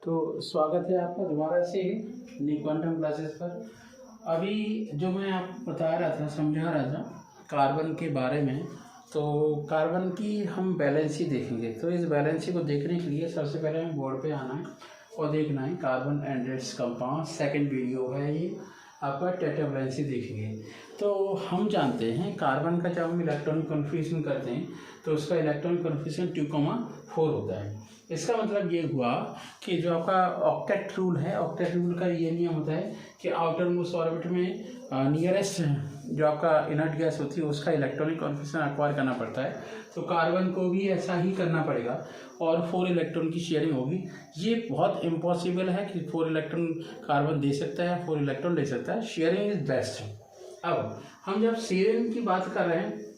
तो स्वागत है आपका दोबारा से न्यू क्वांटम क्लासेस पर। अभी जो मैं आपको बता रहा था, समझा रहा था कार्बन के बारे में, तो कार्बन की हम बैलेंसी देखेंगे। तो इस बैलेंसी को देखने के लिए सबसे पहले हमें बोर्ड पे आना है और देखना है carbon and its compound. Second video है ये आपका, टेट्रावैलेंसी देखेंगे। तो हम जानते हैं कार्बन का जब हम इलेक्ट्रॉन कन्फिग्रेशन करते हैं तो उसका इलेक्ट्रॉन कन्फिग्रेशन 2,4 होता है। इसका मतलब ये हुआ कि जो आपका ऑक्टेट रूल है, ऑक्टेट रूल का ये नियम होता है कि आउटर मोस्ट ऑर्बिट में नियरेस्ट जो आपका इनर्ट गैस होती है उसका इलेक्ट्रॉनिक कॉन्फिगरेशन एक्वायर करना पड़ता है। तो कार्बन को भी ऐसा ही करना पड़ेगा और 4 इलेक्ट्रॉन की शेयरिंग होगी। ये बहुत इम्पॉसिबल है कि 4 इलेक्ट्रॉन कार्बन दे सकता है, 4 इलेक्ट्रॉन दे सकता है। Sharing is best. अब हम जब शेयरिंग की बात कर रहे हैं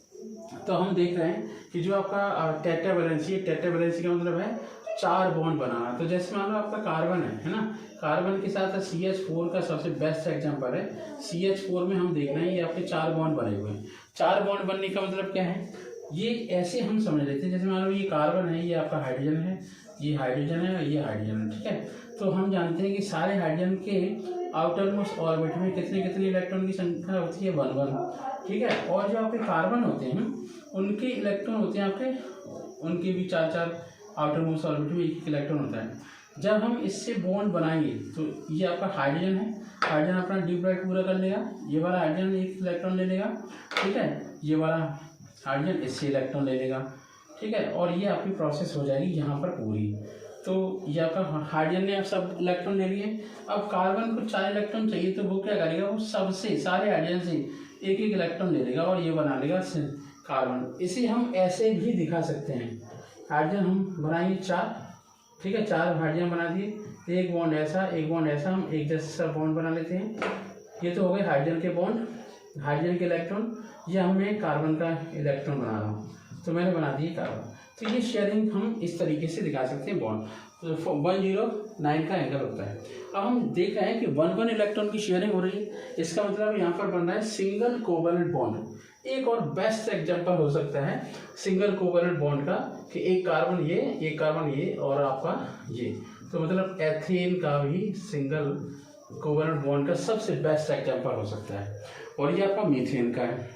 तो हम देख रहे हैं कि जो आपका टेट्रावैलेंसी का मतलब है 4 बॉन्ड बनाना। तो जैसे मान लो आपका कार्बन है ना, कार्बन के साथ CH4 का सबसे बेस्ट एग्जांपल है। CH4 में हम देख रहे हैं ये आपके 4 बॉन्ड बने हुए हैं। 4 बॉन्ड बनने का मतलब क्या है, ये ऐसे हम समझ लेते हैं जैसे मान लो ये कार्बन है, ये आपका हाइड्रोजन है, ये हाइड्रोजन है और ये हाइड्रोजन है, ठीक है। तो हम जानते हैं कि सारे हाइड्रोजन के आउटर मोस्ट ऑर्बिट में कितने कितने इलेक्ट्रॉन की संख्या होती है, 1 ठीक है। और जो आपके कार्बन होते हैं उनके इलेक्ट्रॉन होते हैं आपके, उनके भी 4 आउटर मोस्ट ऑर्बिट में एक इलेक्ट्रॉन होता है। जब हम इससे बॉन्ड बनाएंगे तो ये आपका हाइड्रोजन है, हाइड्रोजन अपना डिप्लॉइड पूरा कर लेगा, ये वाला हाइड्रोजन एक इलेक्ट्रॉन ले लेगा, ठीक है। ये वाला हाइड्रोजन इससे इलेक्ट्रॉन ले लेगा, ठीक है। और ये आपकी प्रोसेस हो जाएगी यहाँ पर पूरी। तो ये आपका हाइड्रोजन ने आप सब इलेक्ट्रॉन ले लिए। अब कार्बन को 4 इलेक्ट्रॉन चाहिए तो वो क्या करेगा, वो सबसे सारे हाइड्रोजन से एक एक इलेक्ट्रॉन ले लेगा और ये बना लेगा कार्बन। इसे हम ऐसे भी दिखा सकते हैं, हाइड्रोजन हम बनाएंगे 4, ठीक है। 4 हाइड्रोजन बना दिए, एक बॉन्ड ऐसा, एक बॉन्ड ऐसा, हम एक जैसा बॉन्ड बना लेते हैं। ये तो हो गए हाइड्रोजन के बॉन्ड, हाइड्रोजन के इलेक्ट्रॉन। ये हमें कार्बन का इलेक्ट्रॉन बना रहा हूँ, तो मैंने बना दिए कार्बन। तो ये शेयरिंग हम इस तरीके से दिखा सकते हैं बॉन्ड। तो 109 का एंगल होता है। अब हम देख रहे हैं कि 1 इलेक्ट्रॉन की शेयरिंग हो रही है। इसका मतलब यहाँ पर बन रहा है सिंगल कोवैलेंट बॉन्ड। एक और बेस्ट एग्जांपल हो सकता है सिंगल कोवैलेंट बॉन्ड का कि एक कार्बन ये और आपका ये। तो मतलब एथेन का भी सिंगल कोवैलेंट बॉन्ड का सबसे बेस्ट एग्जांपल हो सकता है। और ये आपका मीथेन का है।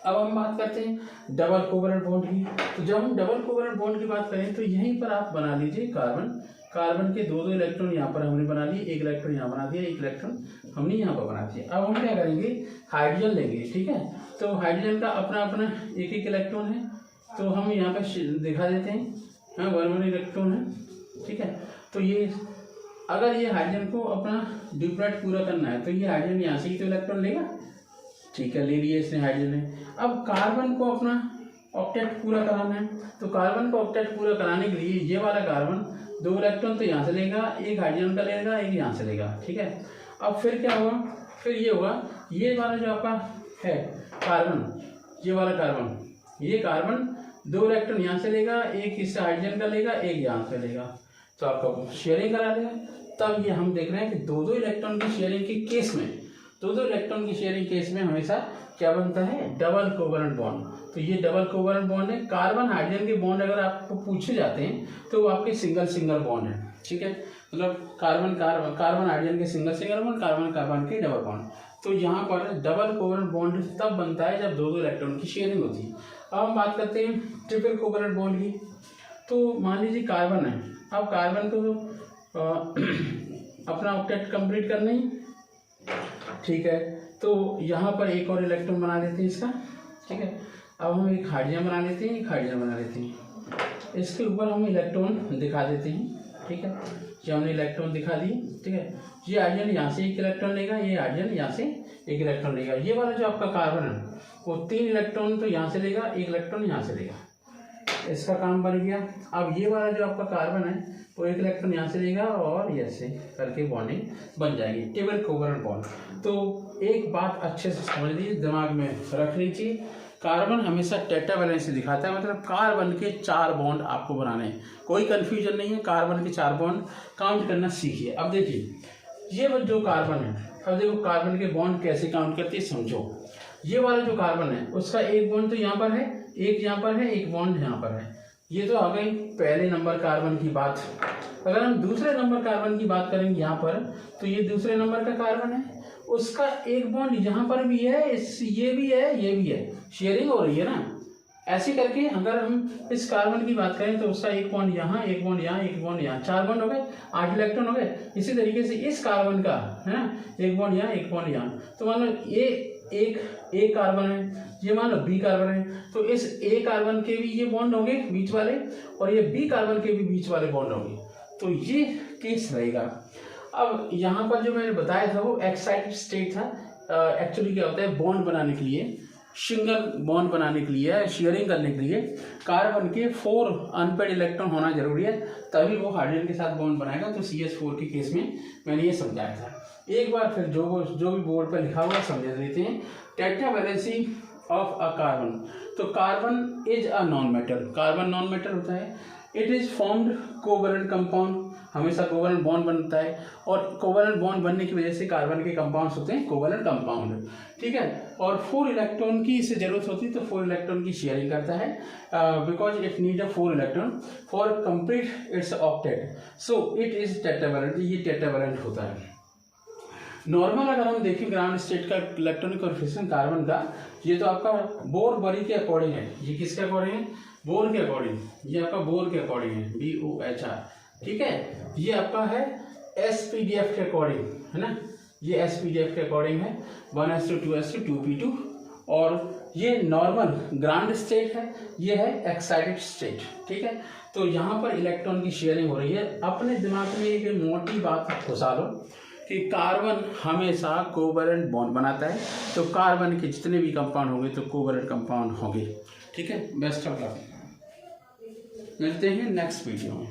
अब हम बात करते हैं डबल कोवैलेंट बॉन्ड की। तो जब हम डबल कोवैलेंट बॉन्ड की बात करें तो यहीं पर आप बना लीजिए कार्बन के 2 इलेक्ट्रॉन यहाँ पर हमने बना लिए, एक इलेक्ट्रॉन यहाँ बना दिया, एक इलेक्ट्रॉन हमने यहाँ पर बना दिया। अब हम क्या करेंगे, हाइड्रोजन लेंगे, ठीक है। तो हाइड्रोजन का अपना अपना एक एक इलेक्ट्रॉन है, तो हम यहाँ पर दिखा देते हैं, हाँ 1 इलेक्ट्रॉन है, ठीक है। तो ये अगर ये हाइड्रोजन को अपना डिप्लॉइड पूरा करना है तो ये हाइड्रोजन यहाँ से ही तो इलेक्ट्रॉन लेगा, ठीक है, ले लिए इसने हाइड्रोजन ने। अब कार्बन को अपना ऑक्टेट पूरा कराना है, तो कार्बन को ऑक्टेट पूरा कराने के लिए ये वाला कार्बन 2 इलेक्ट्रॉन तो यहाँ से लेगा, एक हाइड्रोजन का लेगा, एक यहाँ से लेगा, ठीक है। अब फिर क्या होगा, फिर ये होगा, ये वाला जो आपका है कार्बन, ये वाला कार्बन, ये कार्बन 2 इलेक्ट्रॉन यहाँ से लेगा, एक इससे हाइड्रोजन का लेगा, एक यहाँ से लेगा, तो आपका शेयरिंग करा देगा। तब ये हम देख रहे हैं कि 2 इलेक्ट्रॉन की शेयरिंग के केस में, 2 इलेक्ट्रॉन की शेयरिंग केस में हमेशा क्या बनता है, डबल कोवैलेंट बॉन्ड। तो ये डबल कोवैलेंट बॉन्ड है। कार्बन हाइड्रोजन के बॉन्ड अगर आपको पूछे जाते हैं तो वो आपके सिंगल बॉन्ड है, ठीक है। मतलब कार्बन हाइड्रोजन के सिंगल बॉन्ड, कार्बन के डबल बॉन्ड। तो यहाँ पर डबल कोवैलेंट बॉन्ड तब बनता है जब 2 इलेक्ट्रॉन की शेयरिंग होती है। अब हम बात करते हैं ट्रिपल कोवैलेंट बॉन्ड की। तो मान लीजिए कार्बन है, अब कार्बन को अपना ऑक्टेट कंप्लीट करना ही, ठीक है। तो यहाँ पर एक और इलेक्ट्रॉन बना देते हैं इसका, ठीक है। अब हम एक हाइड्रोजन बना लेते हैं, एक हाइड्रोजन बना लेते हैं, इसके ऊपर हम इलेक्ट्रॉन दिखा देते हैं, ठीक है। ये हमने इलेक्ट्रॉन दिखा दिए, ठीक है। ये हाइड्रोजन यहाँ से एक इलेक्ट्रॉन लेगा, ये हाइड्रोजन यहाँ से एक इलेक्ट्रॉन लेगा। ये वाला जो आपका कार्बन है वो 3 इलेक्ट्रॉन तो यहाँ से लेगा, एक इलेक्ट्रॉन यहाँ से लेगा, इसका काम बन गया। अब ये वाला जो आपका कार्बन है वो एक इलेक्ट्रॉन यहाँ से लेगा और ऐसे करके बॉन्डिंग बन जाएगी, ट्रिपल कोवैलेंट बॉन्ड। तो एक बात अच्छे से समझ लीजिए, दिमाग में रख लीजिए, कार्बन हमेशा टेट्रावैलेंसी दिखाता है, मतलब कार्बन के 4 बॉन्ड आपको बनाने हैं। कोई कंफ्यूजन नहीं है, कार्बन के 4 बॉन्ड काउंट करना सीखिए। अब देखिए ये जो कार्बन है, अब देखो कार्बन के बॉन्ड कैसे काउंट करते हैं समझो। ये वाला जो कार्बन है उसका एक बॉन्ड तो यहाँ पर है, एक यहाँ पर है, एक बॉन्ड यहाँ पर है, ये तो आ गई पहले नंबर कार्बन की बात। अगर हम दूसरे नंबर कार्बन की बात करेंगे यहाँ पर, तो ये दूसरे नंबर का कार्बन है, उसका एक बॉन्ड यहाँ पर भी है, ये भी है, ये भी है, शेयरिंग हो रही है ना। ऐसे करके अगर हम इस कार्बन की बात करें तो उसका एक बॉन्ड यहाँ, एक बॉन्ड यहाँ, एक बॉन्ड यहाँ, 4 बॉन्ड हो गए, 8 इलेक्ट्रॉन हो गए। इसी तरीके से इस कार्बन का है ना, एक बॉन्ड यहाँ, एक बॉन्ड यहाँ। तो मान लो ये ए कार्बन है, ये मान लो बी कार्बन है, तो इस ए कार्बन के भी ये बॉन्ड होंगे बीच वाले, और ये बी कार्बन के भी बीच वाले बॉन्ड होंगे। तो ये केस रहेगा। अब यहाँ पर जो मैंने बताया था वो एक्साइटेड स्टेट था। एक्चुअली क्या होता है, बॉन्ड बनाने के लिए, सिंगल बॉन्ड बनाने के लिए, शेयरिंग करने के लिए कार्बन के 4 अनपेड इलेक्ट्रॉन होना जरूरी है, तभी वो हाइड्रोजन के साथ बॉन्ड बनाएगा। तो CH4 के केस में मैंने ये समझाया था। एक बार फिर जो भी बोर्ड पर लिखा हुआ समझ लेते हैं। टेट्रावैलेंसी ऑफ अ कार्बन, तो carbon is a non metal, carbon non metal होता है। It is formed covalent compound, हमेशा कोवैलेंट बॉन्ड बनता है, और कोवैलेंट बॉन्ड बनने की वजह से कार्बन के कंपाउंड्स होते हैं कोवैलेंट कंपाउंड, ठीक है। और 4 इलेक्ट्रॉन की इसे जरूरत होती है, तो 4 इलेक्ट्रॉन की शेयरिंग करता है, because it need a 4 electron for complete it's octet, so it is tetravalent, ये टेट्रावैलेंट होता है। नॉर्मल अगर हम देखें ग्राउंड स्टेट का इलेक्ट्रॉनिक कोएफिशिएंट कार्बन का, ये तो आपका बोर-बरी के अकॉर्डिंग है। ये किसके अकॉर्डिंग है, बोर के अकॉर्डिंग, ये आपका बोर के अकॉर्डिंग है, BOHR, ठीक है। ये आपका है SPDF के अकॉर्डिंग, है ना, ये SPDF के अकॉर्डिंग है, 1s2 और ये नॉर्मल ग्राउंड स्टेट है, ये है एक्साइटेड स्टेट, ठीक है। तो यहाँ पर इलेक्ट्रॉन की शेयरिंग हो रही है। अपने दिमाग में एक मोटी बात घुसा लो कि कार्बन हमेशा कोवैलेंट बॉन्ड बनाता है, तो कार्बन के जितने भी कंपाउंड होंगे तो कोवैलेंट कंपाउंड होंगे, ठीक है। बेस्ट ऑफ लक, मिलते हैं नेक्स्ट वीडियो में।